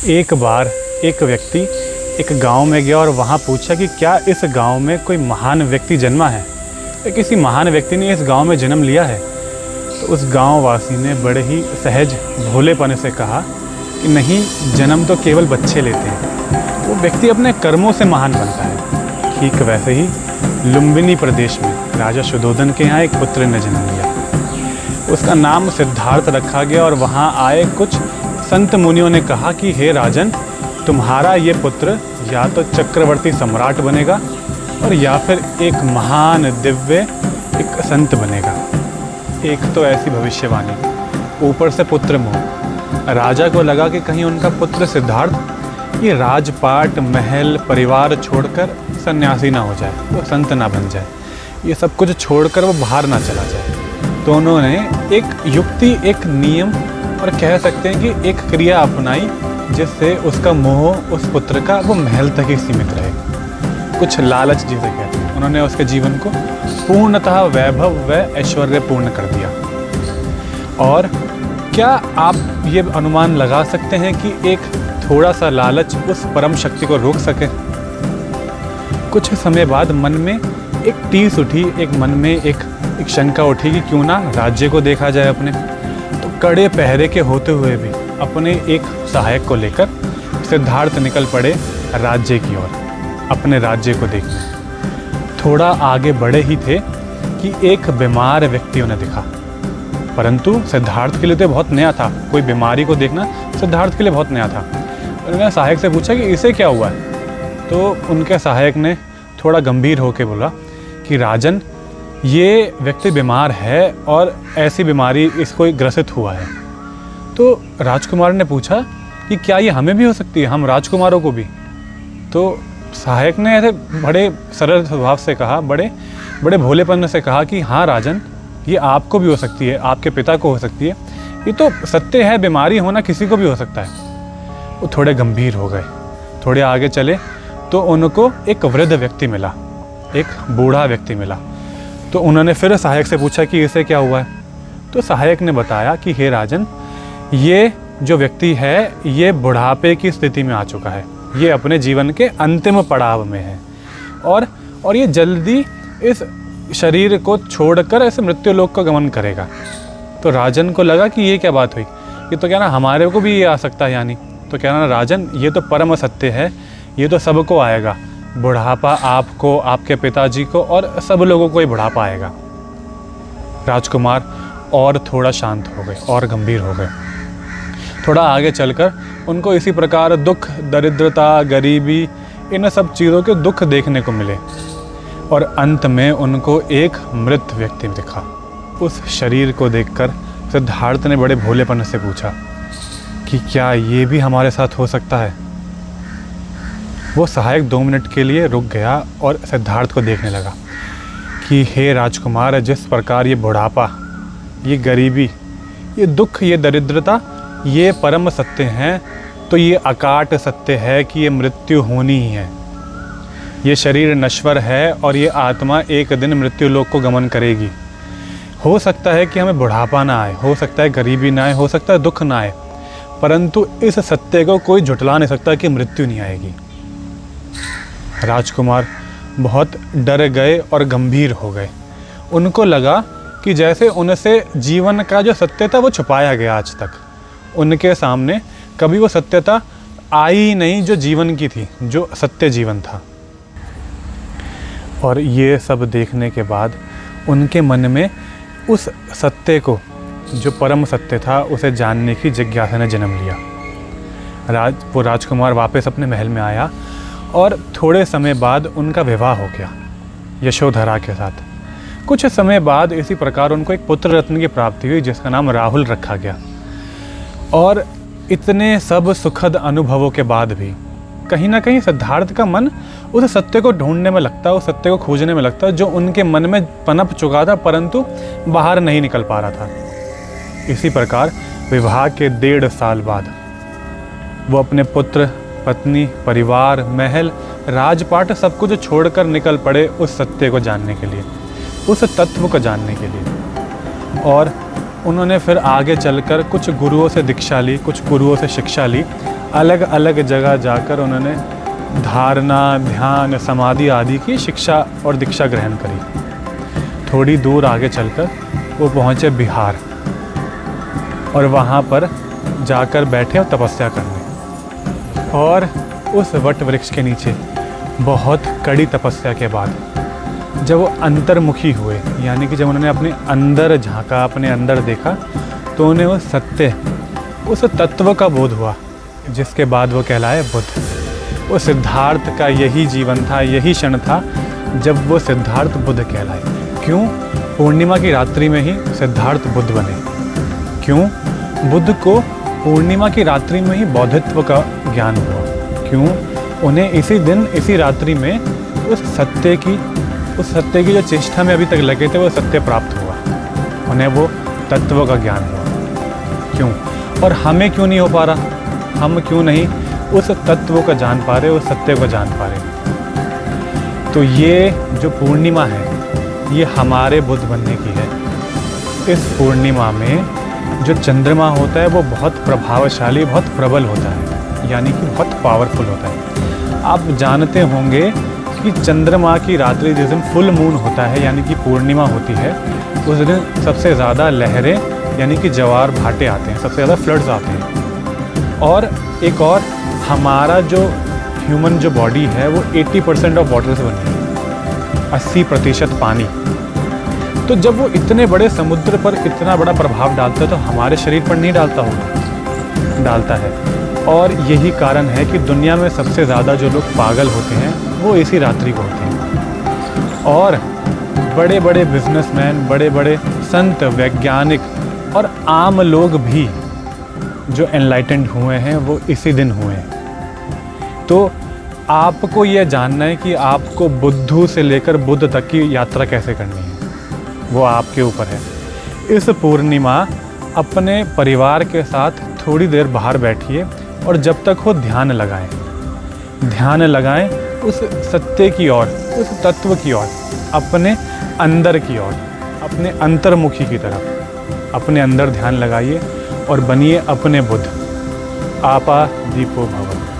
एक बार एक व्यक्ति एक गांव में गया और वहां पूछा कि क्या इस गांव में कोई महान व्यक्ति जन्मा है या किसी महान व्यक्ति ने इस गांव में जन्म लिया है। तो उस गांव वासी ने बड़े ही सहज भोलेपन से कहा कि नहीं, जन्म तो केवल बच्चे लेते हैं, वो व्यक्ति अपने कर्मों से महान बनता है। ठीक वैसे ही लुम्बिनी प्रदेश में राजा शुद्धोधन के यहाँ एक पुत्र ने जन्म लिया। उसका नाम सिद्धार्थ रखा गया और वहाँ आए कुछ संत मुनियों ने कहा कि हे राजन, तुम्हारा ये पुत्र या तो चक्रवर्ती सम्राट बनेगा और या फिर एक महान दिव्य एक संत बनेगा। एक तो ऐसी भविष्यवाणी, ऊपर से पुत्र मोह। राजा को लगा कि कहीं उनका पुत्र सिद्धार्थ ये राजपाट महल परिवार छोड़कर सन्यासी ना हो जाए, वो संत ना बन जाए, ये सब कुछ छोड़कर वो बाहर ना चला जाए। तो उन्होंने एक युक्ति, एक नियम और कह सकते हैं कि एक क्रिया अपनाई जिससे उसका मोह उस पुत्र का वो महल तक ही सीमित रहे। कुछ लालच जिसे कहते हैं। उन्होंने उसके जीवन को पूर्णतः वैभव व ऐश्वर्यपूर्ण कर दिया। और क्या आप ये अनुमान लगा सकते हैं कि एक थोड़ा सा लालच उस परम शक्ति को रोक सके? कुछ समय बाद मन में एक टीस उठी, एक मन में एक शंका उठी कि क्यों ना राज्य को देखा जाए अपने। तो कड़े पहरे के होते हुए भी अपने एक सहायक को लेकर सिद्धार्थ निकल पड़े राज्य की ओर, अपने राज्य को देखने। थोड़ा आगे बढ़े ही थे कि एक बीमार व्यक्ति उन्हें दिखा, परंतु सिद्धार्थ के लिए तो बहुत नया था। कोई बीमारी को देखना सिद्धार्थ के लिए बहुत नया था। उन्होंने सहायक से पूछा कि इसे क्या हुआ है? तो उनके सहायक ने थोड़ा गंभीर होकर बोला कि राजन, ये व्यक्ति बीमार है और ऐसी बीमारी इसको ग्रसित हुआ है। तो राजकुमार ने पूछा कि क्या ये हमें भी हो सकती है, हम राजकुमारों को भी? तो सहायक ने ऐसे बड़े सरल स्वभाव से कहा, बड़े भोलेपन से कहा कि हाँ राजन, ये आपको भी हो सकती है, आपके पिता को हो सकती है, ये तो सत्य है, बीमारी होना किसी को भी हो सकता है। वो थोड़े गंभीर हो गए। थोड़े आगे चले तो उनको एक वृद्ध व्यक्ति मिला, एक बूढ़ा व्यक्ति मिला। तो उन्होंने फिर सहायक से पूछा कि इसे क्या हुआ है? तो सहायक ने बताया कि हे राजन, ये जो व्यक्ति है ये बुढ़ापे की स्थिति में आ चुका है, ये अपने जीवन के अंतिम पड़ाव में है और ये जल्दी इस शरीर को छोड़कर ऐसे मृत्यु लोक को गमन करेगा। तो राजन को लगा कि ये क्या बात हुई, ये तो क्या ना हमारे को भी ये आ सकता है यानी। तो क्या ना राजन, ये तो परम सत्य है, ये तो सबको आएगा, बुढ़ापा आपको, आपके पिताजी को और सब लोगों को ही बुढ़ापा आएगा। राजकुमार और थोड़ा शांत हो गए और गंभीर हो गए। थोड़ा आगे चलकर उनको इसी प्रकार दुख, दरिद्रता, गरीबी, इन सब चीज़ों के दुख देखने को मिले और अंत में उनको एक मृत व्यक्ति दिखा। उस शरीर को देखकर सिद्धार्थ ने बड़े भोलेपन से पूछा कि क्या ये भी हमारे साथ हो सकता है? वो सहायक 2 मिनट के लिए रुक गया और सिद्धार्थ को देखने लगा कि हे राजकुमार, जिस प्रकार ये बुढ़ापा, ये गरीबी, ये दुख, ये दरिद्रता, ये परम सत्य हैं, तो ये अकाट सत्य है कि ये मृत्यु होनी ही है। ये शरीर नश्वर है और ये आत्मा एक दिन मृत्यु लोक को गमन करेगी। हो सकता है कि हमें बुढ़ापा ना आए, हो सकता है गरीबी ना आए, हो सकता है दुख ना आए, परंतु इस सत्य को कोई झुठला नहीं सकता कि मृत्यु नहीं आएगी। राजकुमार बहुत डर गए और गंभीर हो गए। उनको लगा कि जैसे उनसे जीवन का जो सत्य था वो छुपाया गया। आज तक उनके सामने कभी वो सत्यता आई ही नहीं जो जीवन की थी, जो सत्य जीवन था। और ये सब देखने के बाद उनके मन में उस सत्य को, जो परम सत्य था, उसे जानने की जिज्ञासा ने जन्म लिया। वो राजकुमार वापस अपने महल में आया और थोड़े समय बाद उनका विवाह हो गया यशोधरा के साथ। कुछ समय बाद इसी प्रकार उनको एक पुत्र रत्न की प्राप्ति हुई जिसका नाम राहुल रखा गया। और इतने सब सुखद अनुभवों के बाद भी कहीं ना कहीं सिद्धार्थ का मन उस सत्य को ढूंढने में लगता, उस सत्य को खोजने में लगता जो उनके मन में पनप चुका था परंतु बाहर नहीं निकल पा रहा था। इसी प्रकार विवाह के 1.5 साल बाद वो अपने पुत्र, पत्नी, परिवार, महल, राजपाट सब कुछ छोड़कर निकल पड़े उस सत्य को जानने के लिए, उस तत्व को जानने के लिए। और उन्होंने फिर आगे चलकर कुछ गुरुओं से दीक्षा ली, कुछ गुरुओं से शिक्षा ली। अलग अलग जगह जाकर उन्होंने धारणा, ध्यान, समाधि आदि की शिक्षा और दीक्षा ग्रहण करी। थोड़ी दूर आगे चलकर वो पहुँचे बिहार और वहाँ पर जाकर बैठे और तपस्या करने। और उस वट वृक्ष के नीचे बहुत कड़ी तपस्या के बाद जब वो अंतर्मुखी हुए, यानी कि जब उन्होंने अपने अंदर झांका, अपने अंदर देखा, तो उन्हें वो सत्य, उस तत्व का बोध हुआ जिसके बाद वो कहलाए बुद्ध। वो सिद्धार्थ का यही जीवन था, यही क्षण था जब वो सिद्धार्थ बुद्ध कहलाए। क्यों? पूर्णिमा की रात्रि में ही सिद्धार्थ बुद्ध बने। क्यों? बुद्ध को पूर्णिमा की रात्रि में ही बौद्धित्व का ज्ञान हुआ। क्यों? उन्हें इसी दिन, इसी रात्रि में उस सत्य की जो चेष्टा में अभी तक लगे थे वो सत्य प्राप्त हुआ, उन्हें वो तत्व का ज्ञान हुआ। क्यों? और हमें क्यों नहीं हो पा रहा? हम क्यों नहीं उस तत्व को जान पा रहे, उस सत्य को जान पा रहे? तो ये जो पूर्णिमा है ये हमारे बुद्ध बनने की है। इस पूर्णिमा में जो चंद्रमा होता है वो बहुत प्रभावशाली, बहुत प्रबल होता है, यानी कि बहुत पावरफुल होता है। आप जानते होंगे कि चंद्रमा की रात्रि जिस दिन फुल मून होता है, यानी कि पूर्णिमा होती है, उस दिन सबसे ज़्यादा लहरें, यानी कि ज्वार भाटे आते हैं, सबसे ज़्यादा फ्लड्स आते हैं। और एक और, हमारा जो ह्यूमन जो बॉडी है वो 80% ऑफ वाटर से बनी है, 80% पानी। तो जब वो इतने बड़े समुद्र पर इतना बड़ा प्रभाव डालता है तो हमारे शरीर पर नहीं डालता होगा? डालता है। और यही कारण है कि दुनिया में सबसे ज़्यादा जो लोग पागल होते हैं वो इसी रात्रि को होते हैं। और बड़े बड़े बिजनेसमैन, बड़े बड़े संत, वैज्ञानिक और आम लोग भी जो एनलाइटेंड हुए हैं वो इसी दिन हुए हैं। तो आपको ये जानना है कि आपको बुद्धू से लेकर बुद्ध तक की यात्रा कैसे करनी है, वो आपके ऊपर है। इस पूर्णिमा अपने परिवार के साथ थोड़ी देर बाहर बैठिए और जब तक हो ध्यान लगाएं उस सत्य की ओर, उस तत्व की ओर, अपने अंदर की ओर, अपने अंतर्मुखी की तरफ अपने अंदर ध्यान लगाइए और बनिए अपने बुद्ध। आपा दीपो भव।